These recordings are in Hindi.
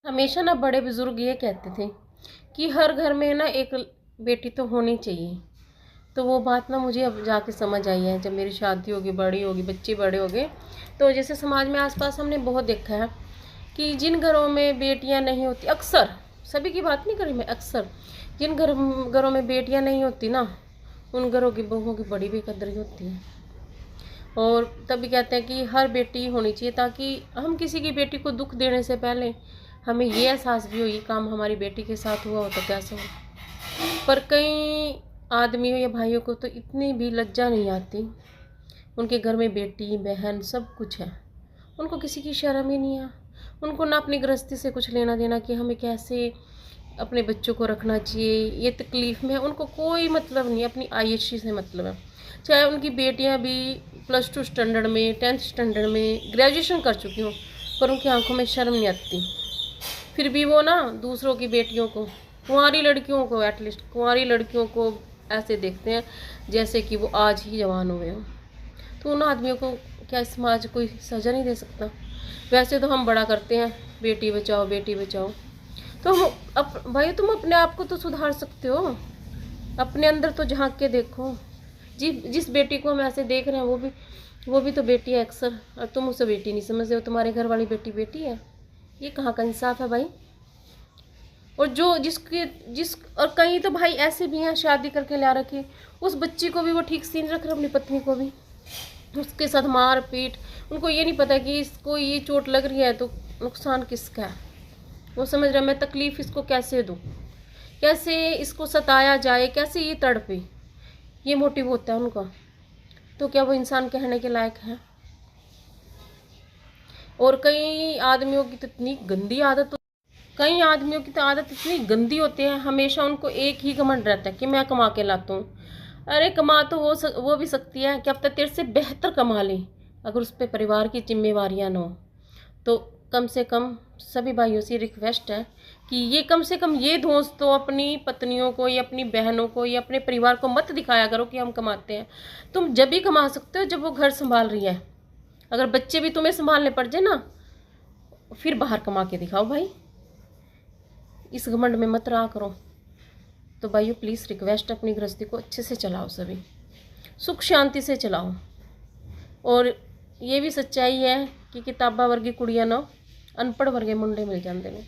हमेशा ना बड़े बुजुर्ग ये कहते थे कि हर घर में ना एक बेटी तो होनी चाहिए। तो वो बात ना मुझे अब जाके समझ आई है, जब मेरी शादी होगी, बड़ी होगी, बच्चे बड़े हो गए। तो जैसे समाज में आसपास हमने बहुत देखा है कि जिन घरों में बेटियां नहीं होती, अक्सर, सभी की बात नहीं करी मैं, अक्सर जिन घरों में बेटियां नहीं होती ना, उन घरों की बहुओं की बड़ी बेकदरी होती है। और तभी कहते हैं कि हर बेटी होनी चाहिए, ताकि हम किसी की बेटी को दुख देने से पहले हमें ये एहसास भी हो ये काम हमारी बेटी के साथ हुआ हो तो कैसे हो। पर कई आदमियों या भाइयों को तो इतनी भी लज्जा नहीं आती, उनके घर में बेटी बहन सब कुछ है, उनको किसी की शर्म ही नहीं है। उनको ना अपनी गृहस्थी से कुछ लेना देना कि हमें कैसे अपने बच्चों को रखना चाहिए, ये तकलीफ़ में है उनको कोई मतलब नहीं, अपनी आयशी से मतलब है। चाहे उनकी बेटियां भी +2 स्टैंडर्ड में, 10th स्टैंडर्ड में, ग्रेजुएशन कर चुकी हों, पर उनकी आंखों में शर्म नहीं आती। फिर भी वो ना दूसरों की बेटियों को, कुंवारी लड़कियों को, एटलीस्ट कुंवारी लड़कियों को ऐसे देखते हैं जैसे कि वो आज ही जवान हुए हों। तो उन आदमियों को क्या समाज कोई सजा नहीं दे सकता? वैसे तो हम बड़ा करते हैं बेटी बचाओ बेटी बचाओ। तो भाई तुम अपने आप को तो सुधार सकते हो, अपने अंदर तो झांक के देखो। जिस बेटी को हम ऐसे देख रहे हैं वो भी तो बेटी है अक्सर, और तुम उसे बेटी नहीं समझते हो, तुम्हारे घर वाली बेटी बेटी है। ये कहाँ का इंसाफ है भाई? और और कहीं तो भाई ऐसे भी हैं शादी करके ला रखे, उस बच्ची को भी वो ठीक से नहीं रख रहे, अपनी पत्नी को भी उसके साथ मार पीट। उनको ये नहीं पता कि इसको ये चोट लग रही है तो नुकसान किसका है। वो समझ रहा मैं तकलीफ़ इसको कैसे दूँ, कैसे इसको सताया जाए, कैसे ये तड़पे, ये मोटिव होता है उनका। तो क्या वो इंसान कहने के लायक है? और कई आदमियों की तो इतनी गंदी आदत इतनी गंदी होती है, हमेशा उनको एक ही घमंड रहता है कि मैं कमा के लाता हूँ। अरे कमा तो वो भी सकती है, क्या पता तेरे से बेहतर कमा ले, अगर उस पर परिवार की जिम्मेवारियाँ न हो तो। कम से कम सभी भाइयों से रिक्वेस्ट है कि ये कम से कम ये धौंस तो अपनी पत्नियों को या अपनी बहनों को या अपने परिवार को मत दिखाया करो कि हम कमाते हैं। तुम जब भी कमा सकते हो जब वो घर संभाल रही है। अगर बच्चे भी तुम्हें संभालने पड़ जाए ना, फिर बाहर कमा के दिखाओ भाई, इस घमंड में मत रहा करो। तो भाइयों प्लीज़ रिक्वेस्ट, अपनी गृहस्थी को अच्छे से चलाओ, सभी सुख शांति से चलाओ। और ये भी सच्चाई है कि किताबा वर्गी कुड़ियाँ ना, अनपढ़ वर्गे मुंडे मिल जाते हैं।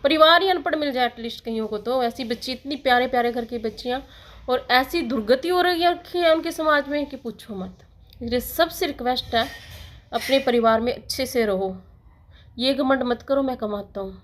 परिवार ही अनपढ़ मिल जाए एटलीस्ट कईयों को तो। ऐसी बच्ची, इतनी प्यारे प्यारे घर की बच्चियाँ, और ऐसी दुर्गति हो रही है उनके समाज में कि पूछो मत। इसलिए सबसे रिक्वेस्ट है, अपने परिवार में अच्छे से रहो, ये घमंड मत करो मैं कमाता हूँ।